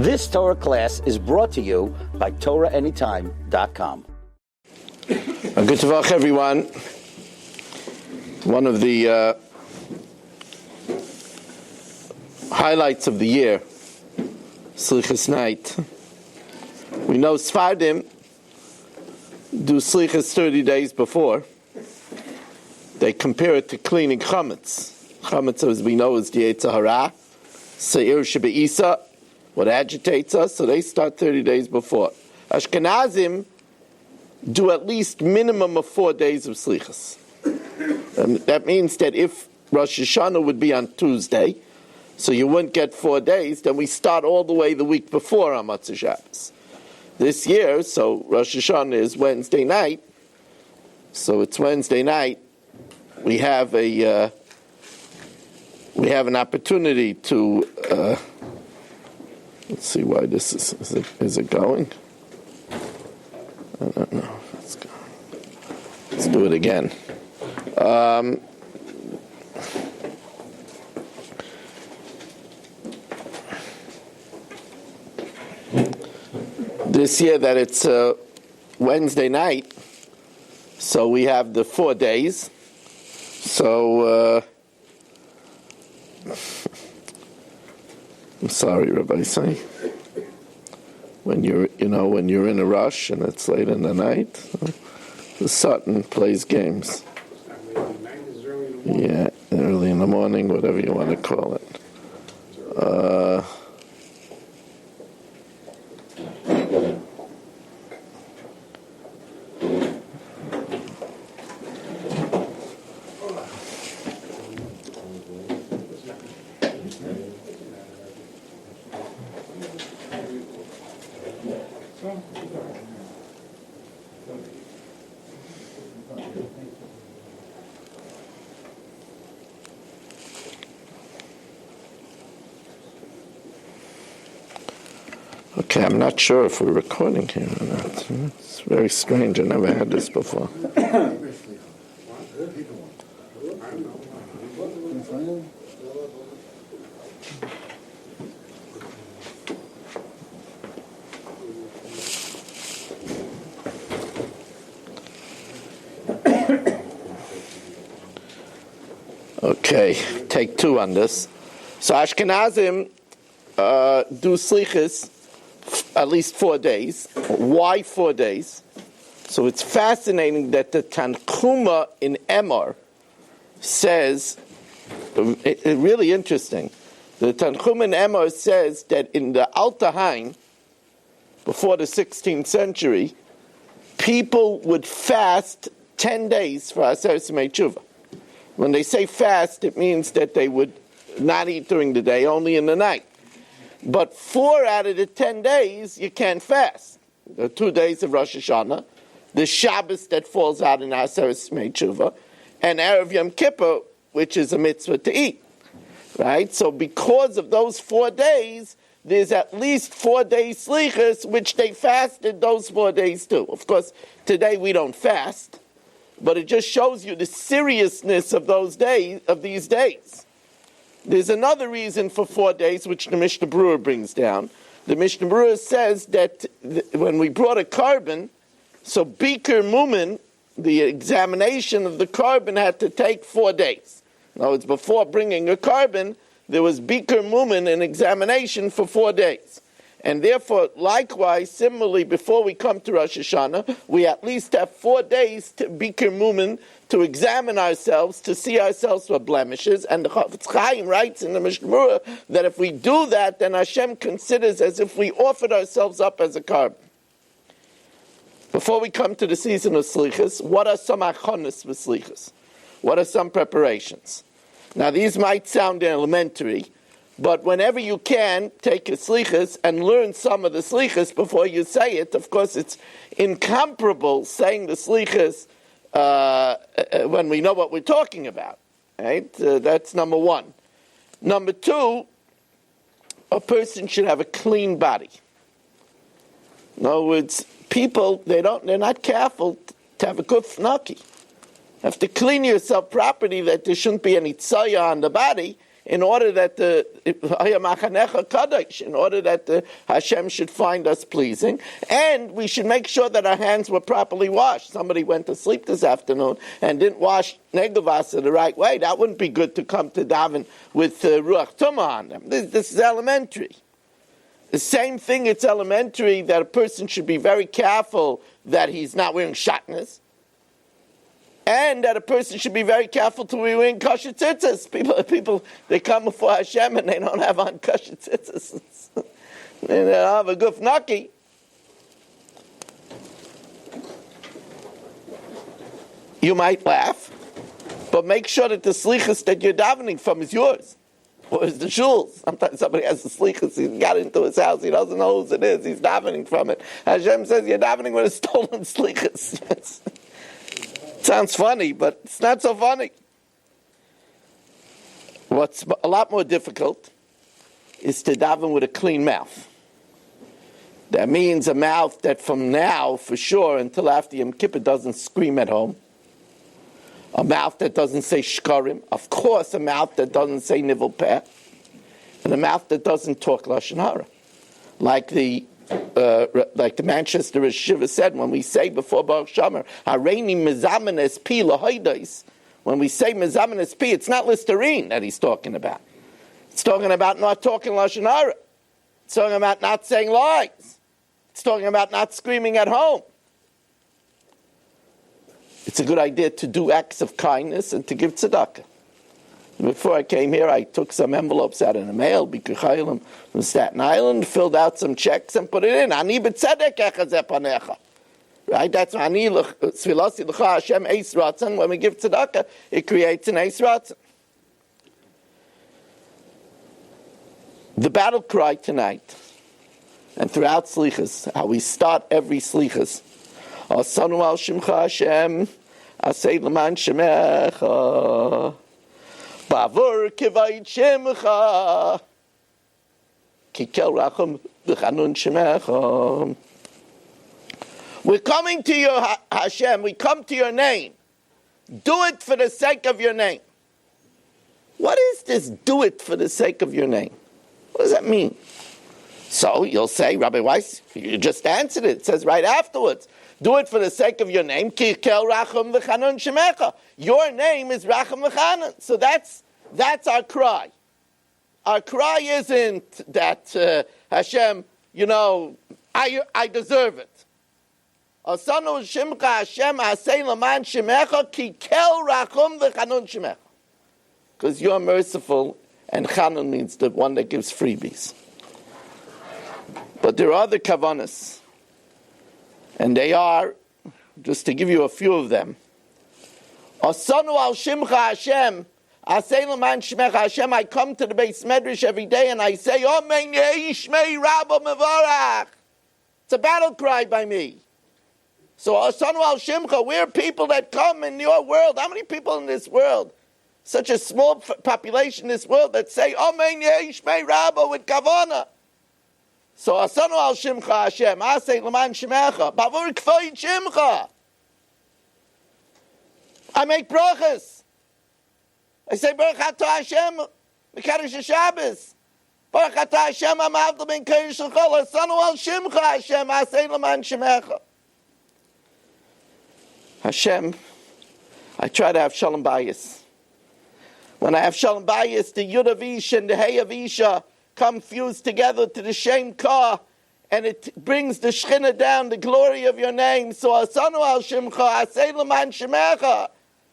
This Torah class is brought to you by TorahAnytime.com. Good Tavach, everyone. One of the highlights of the year, Selichos night. We know Sfardim do Selichos 30 days before. They compare it to cleaning chametz. Chametz, as we know, is the Yetzer Hara, Seir Shebe'isa, what agitates us, so they start 30 days before. Ashkenazim do at least minimum of 4 days of Selichos. And that means that if Rosh Hashanah would be on Tuesday, so you wouldn't get 4 days, then we start all the way the week before on Motzei Shabbos. This year, so Rosh Hashanah is Wednesday night, so it's Wednesday night, we have an opportunity to let's see why this is it going? I don't know if it's going. Let's do it again. This year that it's Wednesday night, so we have the 4 days. So I'm sorry, Rabbi Say. When you're in a rush and it's late in the night, the Sutton plays games. Yeah, early in the morning, whatever you want to call it. Okay, I'm not sure if we're recording here or not. It's very strange. I never had this before. Okay, take two on this. So Ashkenazim do Selichos at least 4 days. Why 4 days? So it's fascinating that the Tanchuma in Emor says, really interesting, the Tanchuma in Emor says that in the Alta Hain, before the 16th century, people would fast 10 days for Aseret Yemei Tshuva. When they say fast, it means that they would not eat during the day, only in the night. But 4 out of the 10 days, you can't fast. The 2 days of Rosh Hashanah, the Shabbos that falls out in Aseret Yemei Tshuva, and Erev Yom Kippur, which is a mitzvah to eat. Right? So because of those 4 days, there's at least 4 days Selichos, which they fasted those 4 days too. Of course, today we don't fast, but it just shows you the seriousness of those days, of these days. There's another reason for 4 days, which the Mishnah Berurah brings down. The Mishnah Berurah says that when we brought a carbon, so Bikur Mumin, the examination of the carbon had to take 4 days. In other words, before bringing a carbon, there was Bikur Mumin, an examination for 4 days. And therefore, likewise, similarly, before we come to Rosh Hashanah, we at least have 4 days to Bikur Mumin, to examine ourselves, to see ourselves for blemishes. And the Chafetz Chaim writes in the Mishnah Berurah that if we do that, then Hashem considers as if we offered ourselves up as a carbon. Before we come to the season of Selichos, what are some achonos for Selichos? What are some preparations? Now, these might sound elementary, but whenever you can, take a Selichos and learn some of the Selichos before you say it. Of course, it's incomparable saying the Selichos when we know what we're talking about. Right? That's number one. Number two, a person should have a clean body. In other words, people, they're not careful to have a good fnaki. You have to clean yourself properly, that there shouldn't be any tzaya on the body. in order that the Hashem should find us pleasing, and we should make sure that our hands were properly washed. Somebody went to sleep this afternoon and didn't wash negavasa the right way. That wouldn't be good to come to daven with ruach tumah on them. This is elementary. The same thing, it's elementary that a person should be very careful that he's not wearing shatnez, and that a person should be very careful to be wearing kosher tzitzis. People, they come before Hashem and they don't have on kosher tzitzis. They don't have a guf naki. You might laugh, but make sure that the slichus that you're davening from is yours. Or is the shul's. Sometimes somebody has a slichus, he got into his house, he doesn't know whose it is, he's davening from it. Hashem says, you're davening with a stolen slichus. Yes. Sounds funny, but it's not so funny. What's a lot more difficult is to daven with a clean mouth. That means a mouth that from now, for sure, until after Yom Kippur doesn't scream at home. A mouth that doesn't say shkarim. Of course, a mouth that doesn't say nivel peh. And a mouth that doesn't talk lashon hara. Like the Manchester Shiva said, when we say before Baruch Shomer, Hareini mezamenes pi lahoidos, when we say mezamenes pi, it's not Listerine that he's talking about. It's talking about not talking lashon hara. It's talking about not saying lies. It's talking about not screaming at home. It's a good idea to do acts of kindness and to give tzedakah. Before I came here, I took some envelopes out of the mail, Bikuchayim from Staten Island, filled out some checks and put it in. Ani b'tzedek echazeh panecha. Right? That's Ani tzvilasi l'cha Hashem eis ratzon. When we give tzedakah, it creates an eis ratzon. The battle cry tonight, and throughout Slichas, how we start every Slichas, Asanu al Shimcha Hashem, Asay L'man Shemecha, Bavur Kivayit Shemcha, Kikel Racham V'chanun Shemecha. We're coming to your Hashem, we come to your name. Do it for the sake of your name. What is this, do it for the sake of your name? What does that mean? So you'll say, Rabbi Weiss, you just answered it. It says right afterwards, do it for the sake of your name. Kikel Racham V'chanun Shemecha. Your name is Racham V'chanun. So that's our cry. Our cry isn't that Hashem, I deserve it. Asanu Shimcha Hashem Hasei L'man Shemecha Kikel Racham V'chanun Shemecha. Because you're merciful, and Chanun means the one that gives freebies. But there are other kavanas. And they are, just to give you a few of them, Asanu al Shimcha Hashem, Asay L'man Shemecha Hashem, I come to the Beis Medrash every day and I say, Amen Yehi Shmei Rabba Mevarach. It's a battle cry by me. So Asanu al Shimcha, we're people that come in your world. How many people in this world? Such a small population in this world that say, Amen Yehi Shmei Rabba with kavana. So Asanu al Shimcha Hashem, Asay L'man Shemecha, Bavur K'fayit Shimcha. I make brachas. I say Baruch Atah Hashem, Mekadosh Shabbos. Baruch Atah Hashem, Amavdel Ben Kodesh L'Chol. Asanu al Shimcha Hashem, Asay L'man Shemecha. Hashem, I try to have Shalom Bayis. When I have Shalom Bayis, the Yud of Ish and the Hey of Isha come fused together to the Shem Kah, and it brings the Shechina down, the glory of your name. So Asanu al Shimcha, Asay L'man Shemecha.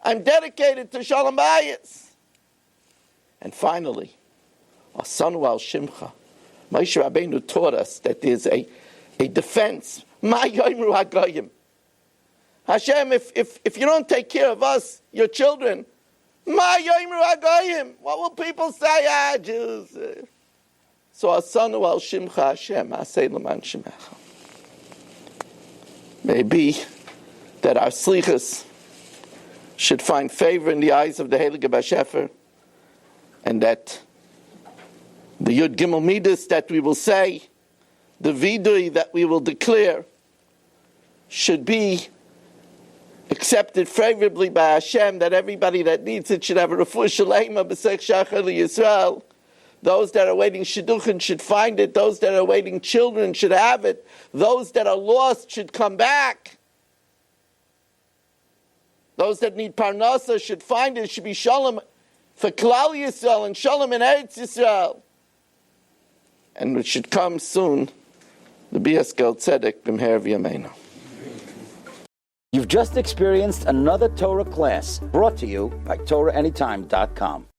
I'm dedicated to Shalom Bayis. And finally, Asanu al Shimcha. Moshe Rabbeinu taught us that there's a defense. Ma yoimru hagoyim. Hashem, if you don't take care of us, your children, ma yoimru hagoyim. What will people say? Jews. So Asanu al Shimcha Hashem, Asay L'man Shemecha. Maybe that our slichas should find favor in the eyes of the Heilige Bashefer, and that the Yud Gimel Midas that we will say, the Vidui that we will declare, should be accepted favorably by Hashem, that everybody that needs it should have a refuah shalema b'sech shachar Yisrael. Those that are waiting shidduchim should find it. Those that are waiting children should have it. Those that are lost should come back. Those that need parnasa should find it. It should be shalom for Klal Yisrael and shalom in Eretz Yisrael. And it should come soon. The Biaskel Tzedek b'mher v'yameinu. You've just experienced another Torah class brought to you by TorahAnytime.com.